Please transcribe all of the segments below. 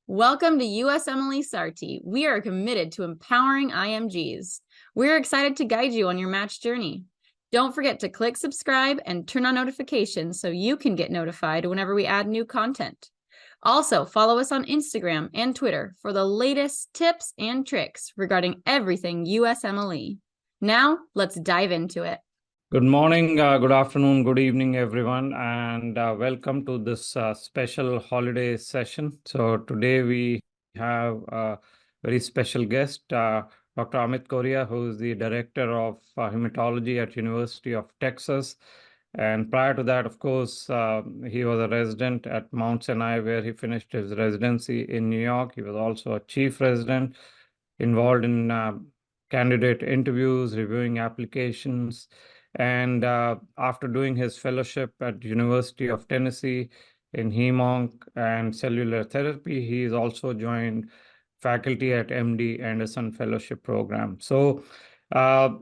Welcome to USMLE SARTI. We are committed to empowering IMGs. We're excited to guide you on your match journey. Don't forget to click subscribe and turn on notifications so you can get notified whenever we add new content. Also, follow us on Instagram and Twitter for the latest tips and tricks regarding everything USMLE. Now, let's dive into it. Good morning, good afternoon, good evening, everyone, and welcome to this special holiday session. So today we have a very special guest, Dr. Amit Correa, who is the Director of Hematology at University of Texas. And prior to that, of course, he was a resident at Mount Sinai, where he finished his residency in New York. He was also a chief resident, involved in candidate interviews, reviewing applications. And after doing his fellowship at University of Tennessee in Hemonc and cellular therapy, he's also joined faculty at MD Anderson Fellowship Program. So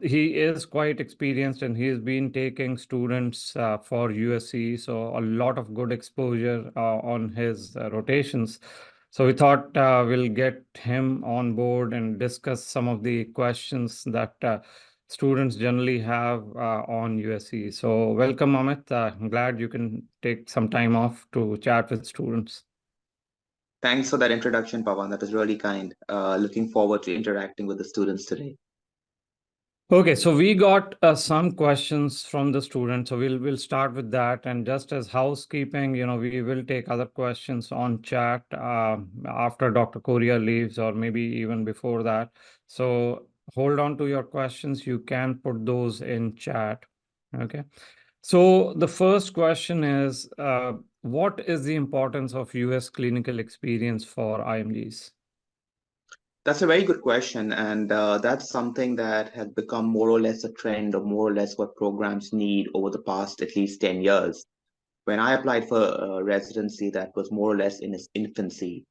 he is quite experienced, and he's been taking students for USCE, so a lot of good exposure on his rotations. So we thought we'll get him on board and discuss some of the questions that students generally have on USCE. So welcome, Amit. I'm glad you can take some time off to chat with students. Thanks for that introduction, Pawan. That was really kind. Looking forward to interacting with the students today. Okay, so we got some questions from the students, so we'll start with that. And just as housekeeping, we will take other questions on chat after Dr. Correa leaves, or maybe even before that. So hold on to your questions. You can put those in chat. Okay. So the first question is, what is the importance of US clinical experience for IMGs? That's a very good question. And that's something that has become more or less a trend, or more or less what programs need over the past at least 10 years. When I applied for residency, that was more or less in its infancy.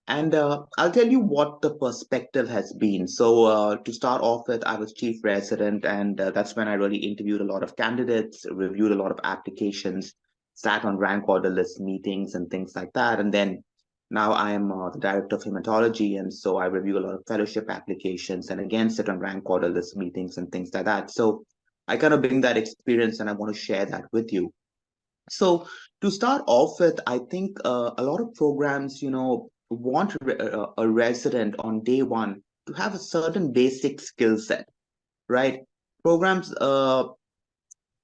And I'll tell you what the perspective has been. So to start off with, I was chief resident, and that's when I really interviewed a lot of candidates, reviewed a lot of applications, sat on rank order list meetings and things like that. And then now I am the director of hematology, and so I review a lot of fellowship applications and again sit on rank order list meetings and things like that. So I kind of bring that experience and I want to share that with you. So to start off with, I think a lot of programs, want a resident on day one to have a certain basic skill set, right? Programs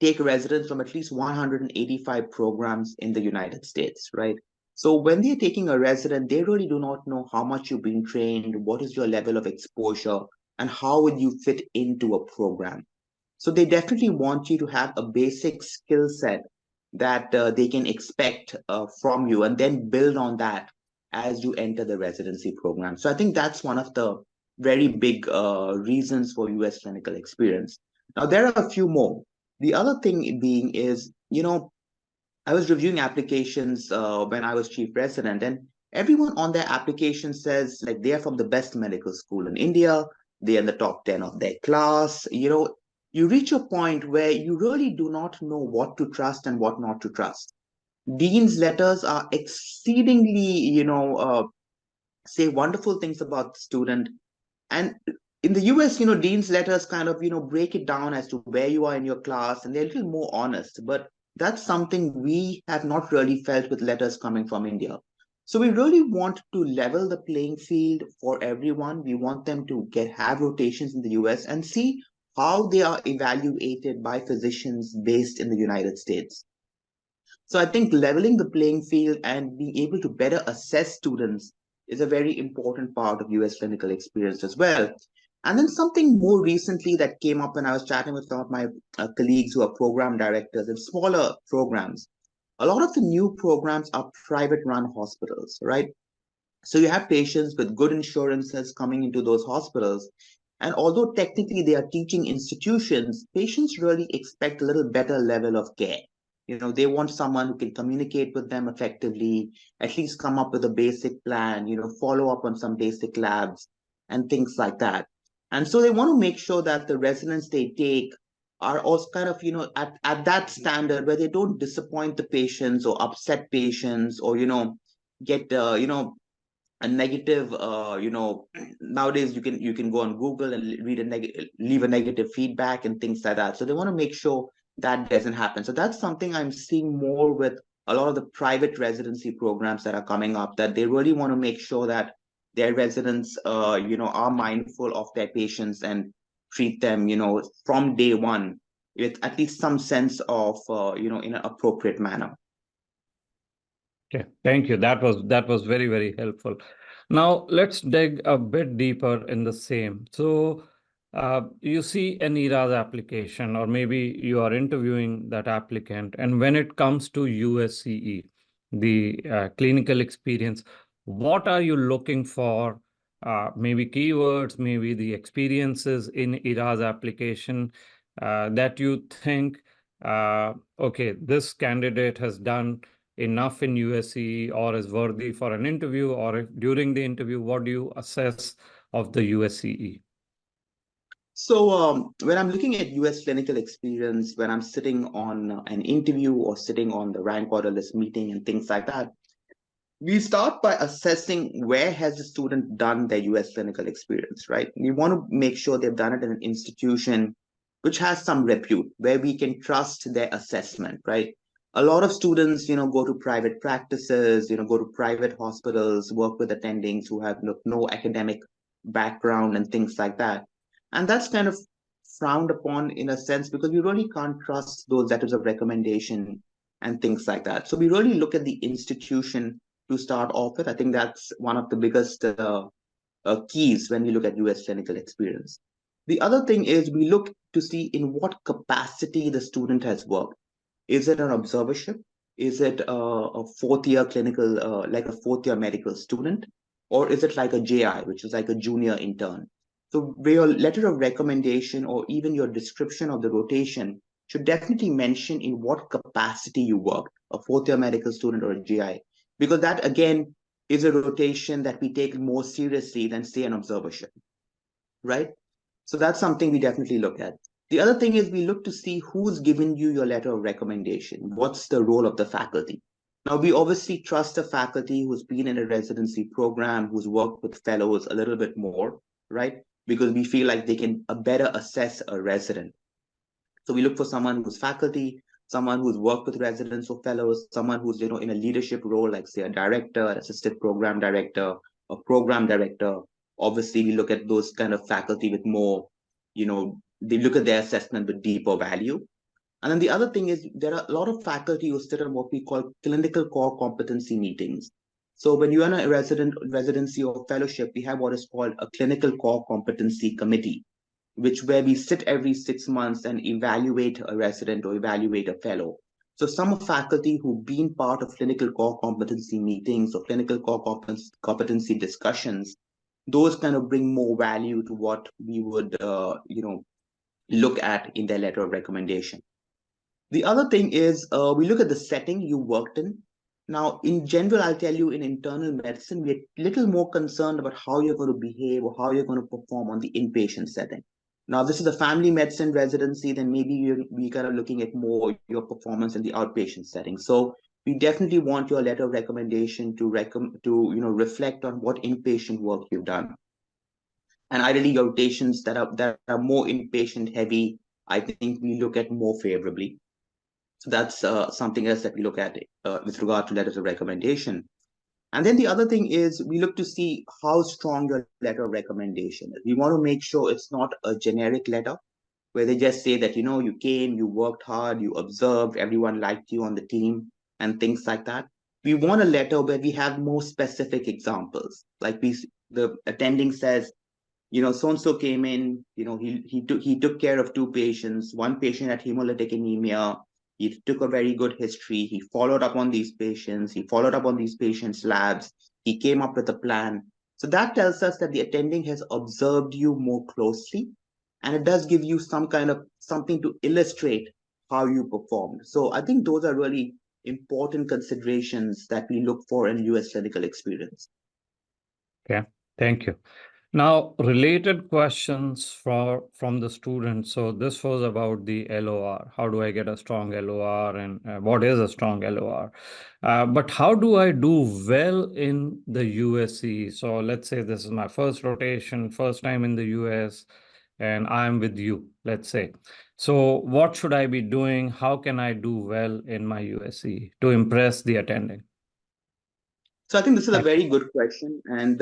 take residents from at least 185 programs in the United States, right? So when they're taking a resident, they really do not know how much you've been trained, what is your level of exposure, and how would you fit into a program. So they definitely want you to have a basic skill set that they can expect from you, and then build on that as you enter the residency program. So I think that's one of the very big reasons for US clinical experience. Now, there are a few more. The other thing being is, I was reviewing applications when I was chief resident, and everyone on their application says like they're from the best medical school in India, they're in the top 10 of their class. You reach a point where you really do not know what to trust and what not to trust. Dean's letters are exceedingly, say wonderful things about the student. And in the US, dean's letters kind of, break it down as to where you are in your class, and they're a little more honest. But that's something we have not really felt with letters coming from India. So we really want to level the playing field for everyone. We want them to have rotations in the US and see how they are evaluated by physicians based in the United States. So I think leveling the playing field and being able to better assess students is a very important part of US clinical experience as well. And then something more recently that came up when I was chatting with some of my colleagues who are program directors in smaller programs. A lot of the new programs are private run hospitals, right? So you have patients with good insurances coming into those hospitals. And although technically they are teaching institutions, patients really expect a little better level of care. They want someone who can communicate with them effectively, at least come up with a basic plan, follow up on some basic labs and things like that. And so they want to make sure that the residents they take are also kind of, at that standard where they don't disappoint the patients or upset patients or, get, a negative, nowadays you can go on Google and leave a negative feedback and things like that. So they want to make sure that doesn't happen. So that's something I'm seeing more with a lot of the private residency programs that are coming up, that they really want to make sure that their residents, are mindful of their patients and treat them, from day one with at least some sense of, in an appropriate manner. Okay, thank you. That was very, very helpful. Now let's dig a bit deeper in the same. So you see an ERAS application, or maybe you are interviewing that applicant, and when it comes to USCE, the clinical experience, what are you looking for? Maybe keywords, maybe the experiences in ERAS application that you think, okay, this candidate has done enough in USCE or is worthy for an interview, or if during the interview, what do you assess of the USCE? So when I'm looking at US clinical experience, when I'm sitting on an interview or sitting on the rank order list meeting and things like that, we start by assessing where has the student done their US clinical experience, right? We want to make sure they've done it in an institution which has some repute, where we can trust their assessment, right? A lot of students, go to private practices, go to private hospitals, work with attendings who have no academic background and things like that. And that's kind of frowned upon in a sense, because we really can't trust those letters of recommendation and things like that. So we really look at the institution to start off with. I think that's one of the biggest keys when we look at US clinical experience. The other thing is we look to see in what capacity the student has worked. Is it an observership? Is it a fourth year clinical, like a fourth year medical student? Or is it like a JI, which is like a junior intern? So your letter of recommendation or even your description of the rotation should definitely mention in what capacity you worked, a fourth year medical student or a GI, because that again is a rotation that we take more seriously than, say, an observership, right? So that's something we definitely look at. The other thing is we look to see who's given you your letter of recommendation. What's the role of the faculty? Now, we obviously trust a faculty who's been in a residency program, who's worked with fellows a little bit more, right? Because we feel like they can better assess a resident. So we look for someone who's faculty, someone who's worked with residents or fellows, someone who's, in a leadership role, like say a director, an assistant program director, a program director. Obviously, we look at those kind of faculty with more, they look at their assessment with deeper value. And then the other thing is there are a lot of faculty who sit on what we call clinical core competency meetings. So when you're in a residency or fellowship, we have what is called a clinical core competency committee, where we sit every 6 months and evaluate a resident or evaluate a fellow. So some faculty who've been part of clinical core competency meetings or clinical core competency discussions, those kind of bring more value to what we would, look at in their letter of recommendation. The other thing is we look at the setting you worked in. Now, in general, I'll tell you in internal medicine, we're a little more concerned about how you're going to behave or how you're going to perform on the inpatient setting. Now, this is a family medicine residency, then maybe we're kind of looking at more your performance in the outpatient setting. So we definitely want your letter of recommendation to reflect on what inpatient work you've done. And ideally, your rotations that are more inpatient heavy, I think we look at more favorably. So that's something else that we look at with regard to letters of recommendation. And then the other thing is we look to see how strong your letter of recommendation is. We want to make sure it's not a generic letter where they just say that, you came, you worked hard, you observed, everyone liked you on the team and things like that. We want a letter where we have more specific examples. Like the attending says, so-and-so came in, he took care of 2 patients. One patient had hemolytic anemia. He took a very good history. He followed up on these patients. He followed up on these patients' labs. He came up with a plan. So that tells us that the attending has observed you more closely. And it does give you some kind of something to illustrate how you performed. So I think those are really important considerations that we look for in US clinical experience. Okay, thank you. Now, related questions from the students. So this was about the LOR. How do I get a strong LOR, and what is a strong LOR? But how do I do well in the USCE? So let's say this is my first rotation, first time in the US, and I'm with you, let's say. So what should I be doing? How can I do well in my USCE to impress the attending? So I think this is a very good question. And,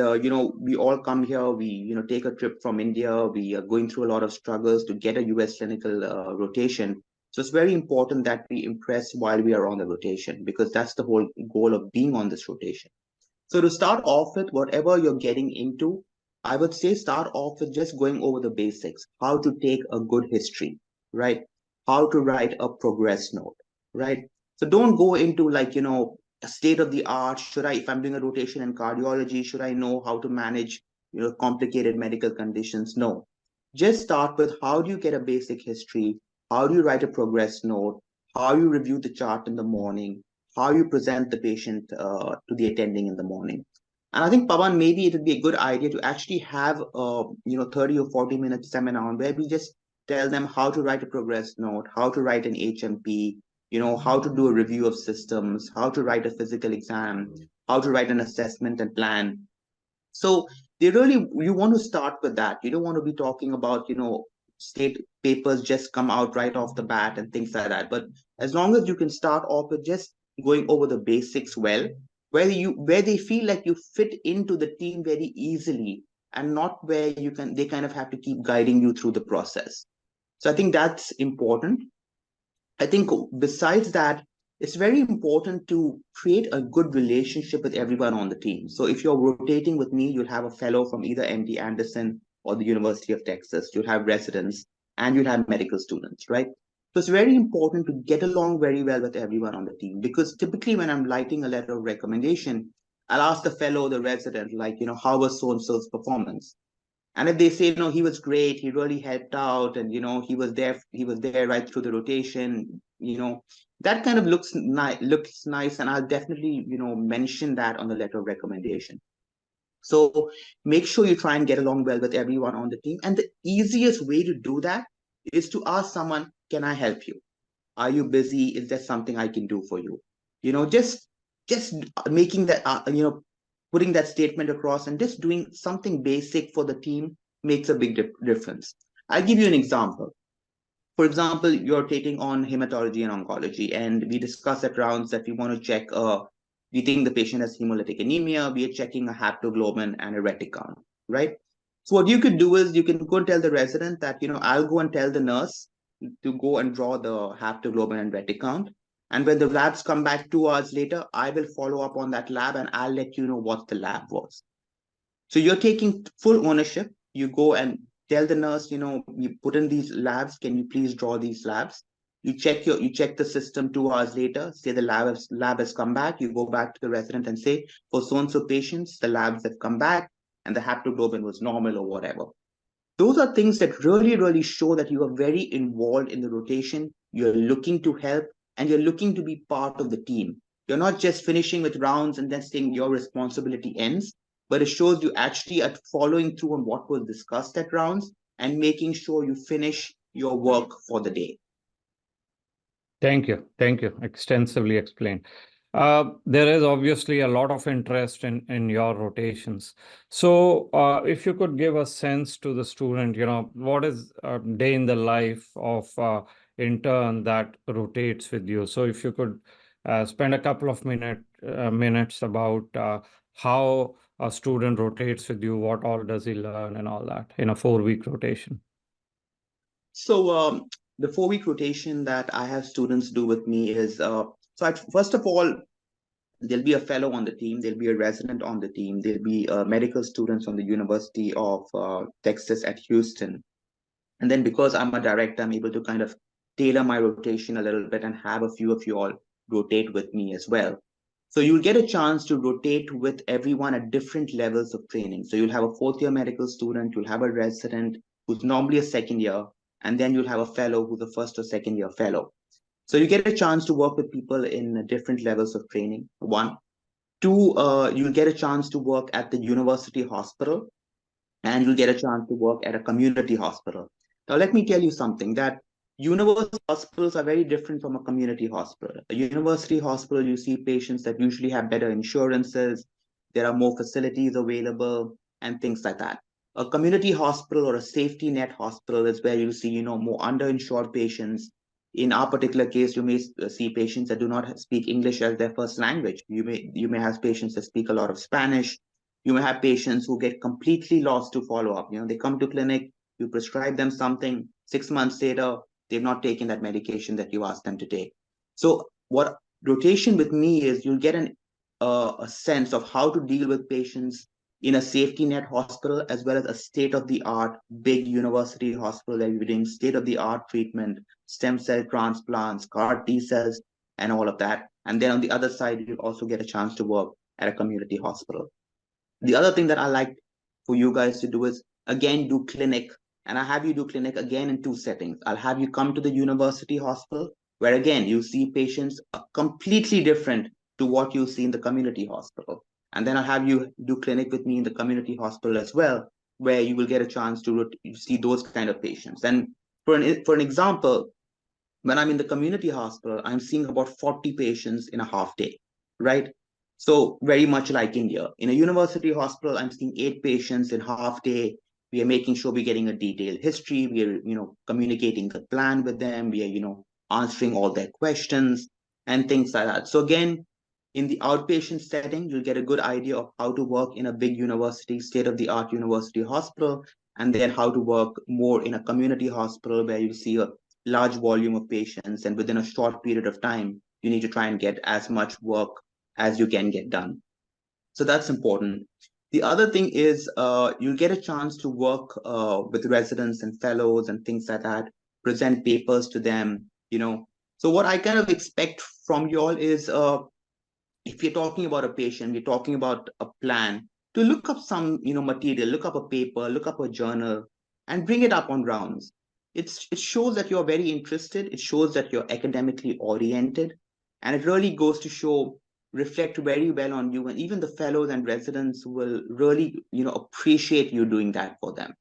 we all come here, we, take a trip from India, we are going through a lot of struggles to get a US clinical rotation. So it's very important that we impress while we are on the rotation, because that's the whole goal of being on this rotation. So to start off with, whatever you're getting into, I would say start off with just going over the basics, how to take a good history, right? How to write a progress note, right? So don't go into like, a state of the art. If I'm doing a rotation in cardiology, should I know how to manage, complicated medical conditions? No. Just start with how do you get a basic history? How do you write a progress note? How you review the chart in the morning? How you present the patient to the attending in the morning. And I think, Pawan, maybe it would be a good idea to actually have a 30 or 40-minute seminar where we just tell them how to write a progress note, how to write an HMP, how to do a review of systems, how to write a physical exam, how to write an assessment and plan. So you want to start with that. You don't want to be talking about, state papers just come out right off the bat and things like that. But as long as you can start off with just going over the basics well, where they feel like you fit into the team very easily, and not where they kind of have to keep guiding you through the process. So I think that's important. I think besides that, it's very important to create a good relationship with everyone on the team. So if you're rotating with me, you'll have a fellow from either MD Anderson or the University of Texas. You'll have residents and you'll have medical students, right? So it's very important to get along very well with everyone on the team, because typically when I'm writing a letter of recommendation, I'll ask the fellow, the resident, like, how was so-and-so's performance? And if they say, no, he was great, he really helped out, and he was there right through the rotation, that kind of looks nice, and I'll definitely, mention that on the letter of recommendation. So make sure you try and get along well with everyone on the team. And the easiest way to do that is to ask someone, can I help you? Are you busy? Is there something I can do for you? Just making that, putting that statement across and just doing something basic for the team makes a big difference. I'll give you an example. For example, you're taking on hematology and oncology, and we discuss at rounds that we want to check, we think the patient has hemolytic anemia, we are checking a haptoglobin and a retic count, right? So what you could do is you can go and tell the resident that, I'll go and tell the nurse to go and draw the haptoglobin and retic count. And when the labs come back 2 hours later, I will follow up on that lab and I'll let you know what the lab was. So you're taking full ownership. You go and tell the nurse, you put in these labs. Can you please draw these labs? You check the system 2 hours later. Say the lab has come back. You go back to the resident and say, for so and so patients, the labs have come back and the haptoglobin was normal or whatever. Those are things that really, really show that you are very involved in the rotation. You're looking to help and you're looking to be part of the team. You're not just finishing with rounds and then saying your responsibility ends, but it shows you actually are following through on what was discussed at rounds and making sure you finish your work for the day. Thank you. Thank you. Extensively explained. There is obviously a lot of interest in your rotations. So if you could give a sense to the student, what is a day in the life of intern that rotates with you? So if you could spend a couple of minutes about how a student rotates with you, what all does he learn and all that in a 4-week rotation. So the 4-week rotation that I have students do with me is, first of all, there'll be a fellow on the team, there'll be a resident on the team, there'll be medical students on the University of Texas at Houston. And then because I'm a director, I'm able to kind of tailor my rotation a little bit and have a few of you all rotate with me as well. So you'll get a chance to rotate with everyone at different levels of training. So you'll have a 4th-year medical student, you'll have a resident who's normally a 2nd year, and then you'll have a fellow who's a 1st or 2nd year fellow. So you get a chance to work with people in different levels of training, 1. 2, you'll get a chance to work at the university hospital. and you'll get a chance to work at a community hospital. Now, let me tell you something that university hospitals are very different from a community hospital. A university hospital, you see patients that usually have better insurances, there are more facilities available, and things like that. A community hospital or a safety net hospital is where you see, more underinsured patients. In our particular case, you may see patients that do not speak English as their first language. You may have patients that speak a lot of Spanish. You may have patients who get completely lost to follow up. They come to clinic, you prescribe them something, 6 months later, they've not taken that medication that you asked them to take. So what rotation with me is, you'll get a sense of how to deal with patients in a safety net hospital, as well as a state-of-the-art big university hospital that you're doing state-of-the-art treatment, stem cell transplants, CAR T cells, and all of that. And then on the other side, you'll also get a chance to work at a community hospital. The other thing that I like for you guys to do is, again, do clinic. And I have you do clinic again in two settings. I'll have you come to the university hospital, where again, you see patients completely different to what you see in the community hospital. And then I'll have you do clinic with me in the community hospital as well, where you will get a chance to see those kind of patients. And for an example, when I'm in the community hospital, I'm seeing about 40 patients in a half day, right? So very much like India. In a university hospital, I'm seeing 8 patients in half day. We are making sure we're getting a detailed history. We are, communicating the plan with them. We are, answering all their questions and things like that. So again, in the outpatient setting, you'll get a good idea of how to work in a big university, state-of-the-art university hospital, and then how to work more in a community hospital where you see a large volume of patients, and within a short period of time, you need to try and get as much work as you can get done. So that's important. The other thing is, you'll get a chance to work with residents and fellows and things like that, present papers to them. So what I kind of expect from you all is, if you're talking about a patient, we're talking about a plan, to look up some material, look up a paper, look up a journal, and bring it up on rounds. It shows that you're very interested. It shows that you're academically oriented, and it really goes to show, reflect very well on you, and even the fellows and residents will really appreciate you doing that for them.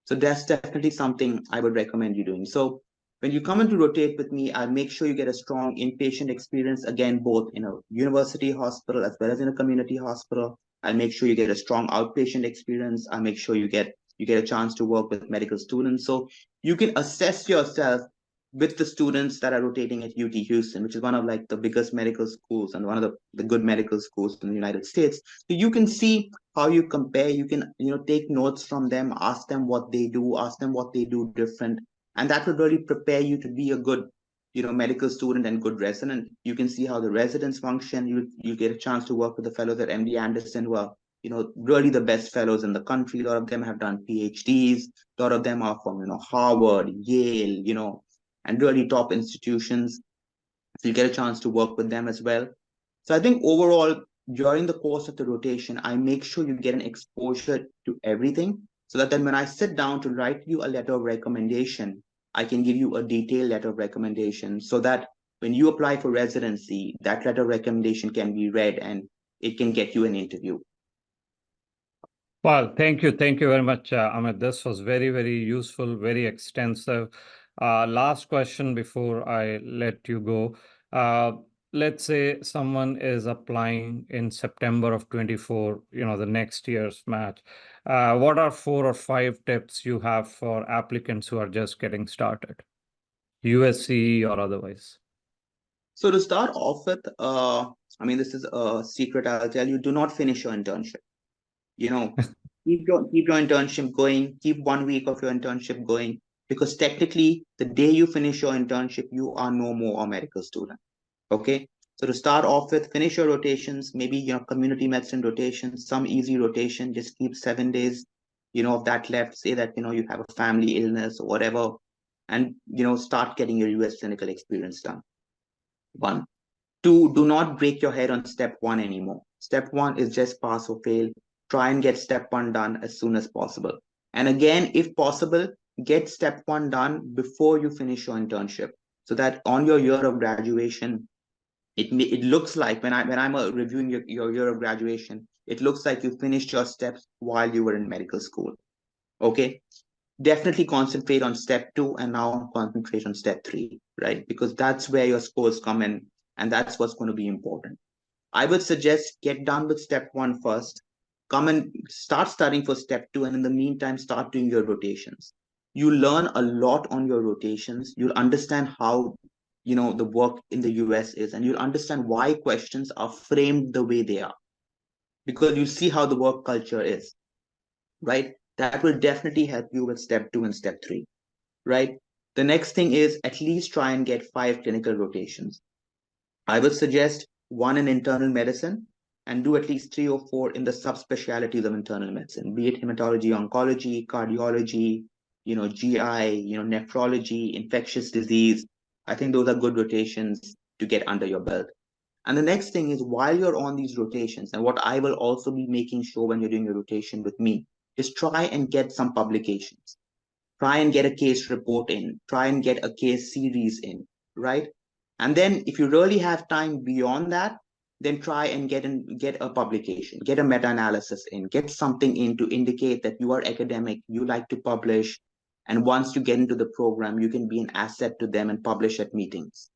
So that's definitely something I would recommend you doing. So when you come in to rotate with me, I'll make sure you get a strong inpatient experience, again, both in a university hospital as well as in a community hospital. I'll make sure you get a strong outpatient experience. I'll make sure you get a chance to work with medical students. So you can assess yourself with the students that are rotating at UT Houston, which is one of like the biggest medical schools and one of the good medical schools in the United States. So you can see how you compare. You can take notes from them, ask them what they do different, and that will really prepare you to be a good medical student and good resident. You can see how the residents function. You get a chance to work with the fellows at MD Anderson, who are really the best fellows in the country. A lot of them have done PhDs. A lot of them are from Harvard, Yale, and really top institutions. So you get a chance to work with them as well. So I think overall, during the course of the rotation, I make sure you get an exposure to everything, so that then when I sit down to write you a letter of recommendation, I can give you a detailed letter of recommendation, so that when you apply for residency, that letter of recommendation can be read and it can get you an interview. Well, thank you. Thank you very much, Amit. This was very, very useful, very extensive. Last question before I let you go. Let's say someone is applying in September of 24, the next year's match. What are 4 or 5 tips you have for applicants who are just getting started, USCE or otherwise? So to start off with, this is a secret I'll tell you: do not finish your internship. Keep your internship going. Keep 1 week of your internship going, because technically, the day you finish your internship, you are no more a medical student. Okay. So to start off with, finish your rotations, maybe your community medicine rotation, some easy rotation. Just keep 7 days, of that left. Say that you have a family illness or whatever, and start getting your US clinical experience done. 1. 2, do not break your head on step 1 anymore. Step 1 is just pass or fail. Try and get step 1 done as soon as possible. And again, if possible, get step 1 done before you finish your internship, so that on your year of graduation, it looks like, when I'm reviewing your year of graduation, it looks like you finished your steps while you were in medical school. Okay. Definitely concentrate on step 2 and now concentrate on step 3, right? Because that's where your scores come in and that's what's going to be important. I would suggest get done with step 1 first, come and start studying for step 2, and in the meantime, start doing your rotations. You learn a lot on your rotations. You'll understand how, the work in the US is, and you'll understand why questions are framed the way they are, because you see how the work culture is, right? That will definitely help you with step 2 and step 3, right? The next thing is at least try and get 5 clinical rotations. I would suggest 1 in internal medicine and do at least 3 or 4 in the subspecialties of internal medicine, be it hematology, oncology, cardiology, GI, nephrology, infectious disease. I think those are good rotations to get under your belt. And the next thing is, while you're on these rotations, and what I will also be making sure when you're doing your rotation with me, is try and get some publications. Try and get a case report in, try and get a case series in, right? And then if you really have time beyond that, then try and get a publication, get a meta-analysis in, get something in to indicate that you are academic, you like to publish, and once you get into the program, you can be an asset to them and publish at meetings.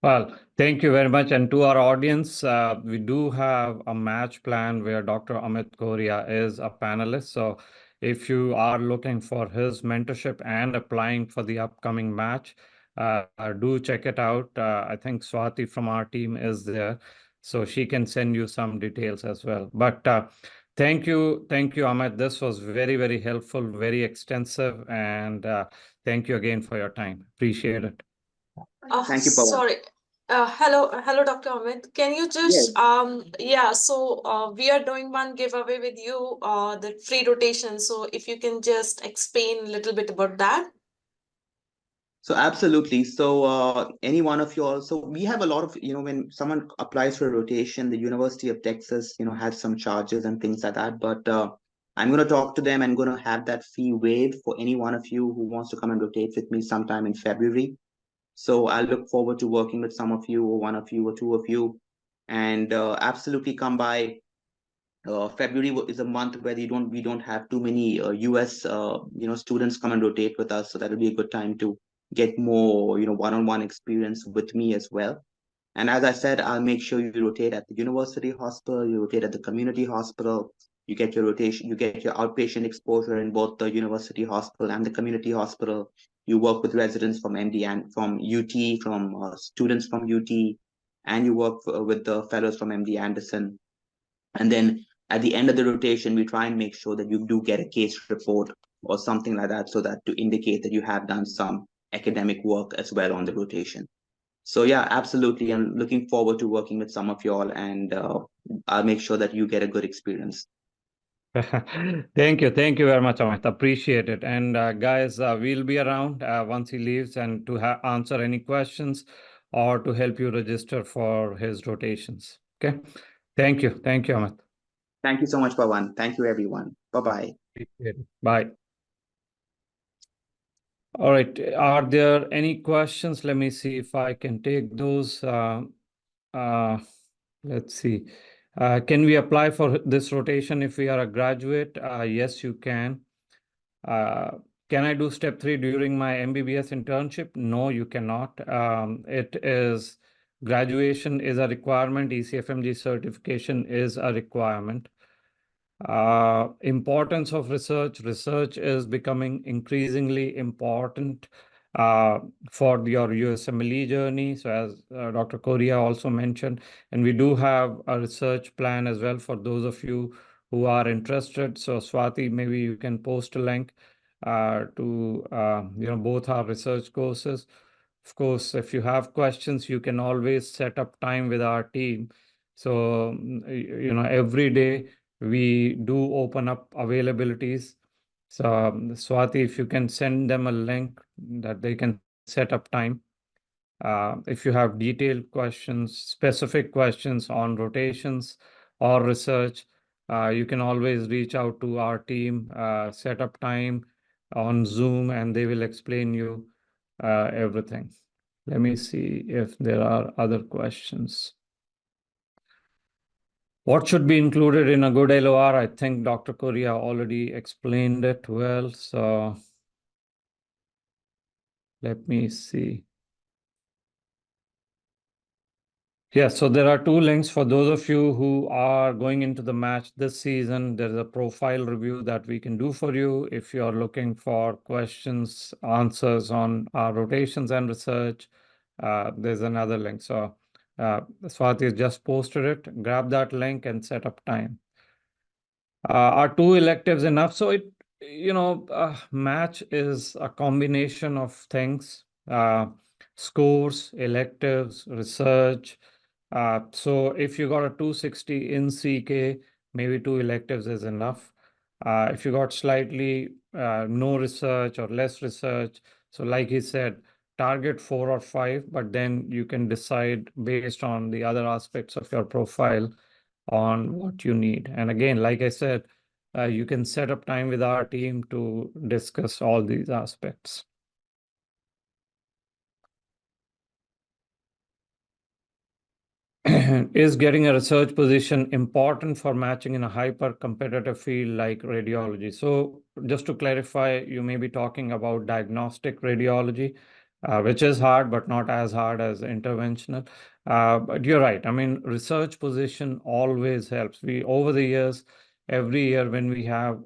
Well, thank you very much. And to our audience, we do have a match plan where Dr. Amit Correa is a panelist. So if you are looking for his mentorship and applying for the upcoming match, do check it out. I think Swati from our team is there, so she can send you some details as well. But thank you, Amit. This was very, very helpful, very extensive, and thank you again for your time. Appreciate it. Thank you, Pawan. Sorry. Hello, Dr. Amit. Can you just, we are doing one giveaway with you, the free rotation. So if you can just explain a little bit about that. So absolutely. So any one of you all, so we have a lot of, when someone applies for a rotation, the University of Texas, has some charges and things like that. But I'm going to talk to them and going to have that fee waived for any one of you who wants to come and rotate with me sometime in February. So I look forward to working with some of you or one of you or two of you, and absolutely come by. February is a month where we don't have too many US students come and rotate with us, so that'll be a good time to get more one-on-one experience with me as well. And as I said, I'll make sure you rotate at the university hospital, you rotate at the community hospital, you get your rotation, you get your outpatient exposure in both the university hospital and the community hospital. You work with residents from MD and from UT, from students from UT, and you work with the fellows from MD Anderson. And then at the end of the rotation, we try and make sure that you do get a case report or something like that, so that to indicate that you have done some academic work as well on the rotation. So yeah, absolutely. I'm looking forward to working with some of y'all, and I'll make sure that you get a good experience. Thank you very much, Amit. Appreciate it. And guys, we'll be around once he leaves and to answer any questions or to help you register for his rotations. Okay. Thank you, Amit. Thank you so much, Pawan. Thank you, everyone. Bye-bye. Appreciate it. Bye. All right. Are there any questions? Let me see if I can take those. Let's see. Can we apply for this rotation if we are a graduate? Yes, you can. Can I do step 3 during my MBBS internship? No, you cannot. Graduation is a requirement. ECFMG certification is a requirement. Importance of research. Research is becoming increasingly important for your USMLE journey. So as Dr. Correa also mentioned, and we do have a research plan as well for those of you who are interested. So Swati, maybe you can post a link to both our research courses. Of course, if you have questions, you can always set up time with our team. So every day we do open up availabilities. So Swati, if you can send them a link that they can set up time. If you have detailed questions, specific questions on rotations or research, you can always reach out to our team, set up time on Zoom, and they will explain you everything. Let me see if there are other questions. What should be included in a good LOR? I think Dr. Correa already explained it well. So let me see. Yes, so there are 2 links for those of you who are going into the match this season. There's a profile review that we can do for you. If you're looking for questions, answers on our rotations and research, there's another link. So Swati just posted it. Grab that link and set up time. Are 2 electives enough? So match is a combination of things, scores, electives, research. So if you got a 260 in CK, maybe 2 electives is enough. If you got slightly no research or less research, so like he said, target 4 or 5, but then you can decide based on the other aspects of your profile on what you need. And again, like I said, you can set up time with our team to discuss all these aspects. Is getting a research position important for matching in a hyper competitive field like radiology? So just to clarify, you may be talking about diagnostic radiology, which is hard, but not as hard as interventional. But you're right. I mean, research position always helps. Over the years, every year when we have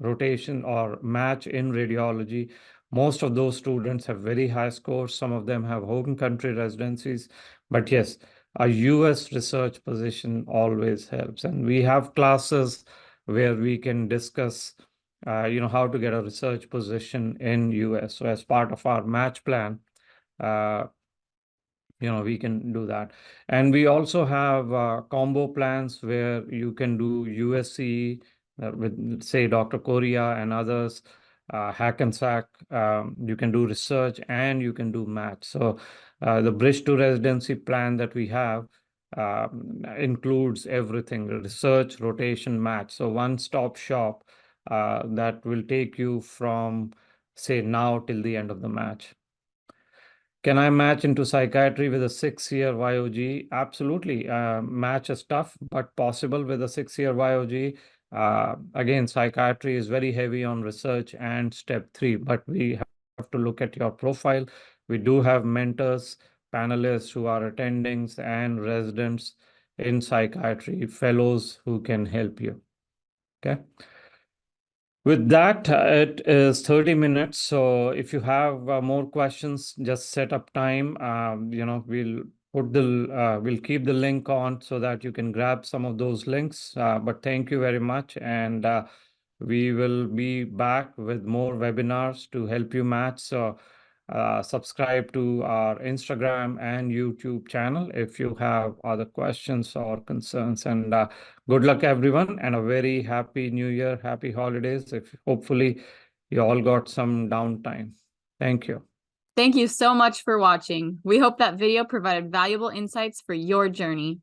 rotation or match in radiology, most of those students have very high scores. Some of them have home country residencies. But yes, a US research position always helps. And we have classes where we can discuss, how to get a research position in US. So as part of our match plan, we can do that. And we also have combo plans where you can do USCE with, say, Dr. Correa and others, Hackensack. You can do research and you can do match. So the bridge to residency plan that we have includes everything: research, rotation, match. So one-stop shop that will take you from, say, now till the end of the match. Can I match into psychiatry with a 6-year YOG? Absolutely. Match is tough, but possible with a 6-year YOG. Again, psychiatry is very heavy on research and step 3, but we have to look at your profile. We do have mentors, panelists who are attendings, and residents in psychiatry, fellows who can help you. Okay. With that, it is 30 minutes. So if you have more questions, just set up time. We'll keep the link on so that you can grab some of those links. But thank you very much. And we will be back with more webinars to help you match. So subscribe to our Instagram and YouTube channel if you have other questions or concerns. And good luck, everyone, and a very happy New Year, happy holidays. Hopefully you all got some downtime. Thank you. Thank you so much for watching. We hope that video provided valuable insights for your journey.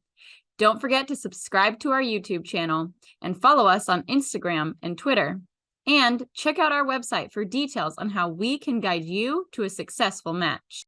Don't forget to subscribe to our YouTube channel and follow us on Instagram and Twitter. And check out our website for details on how we can guide you to a successful match.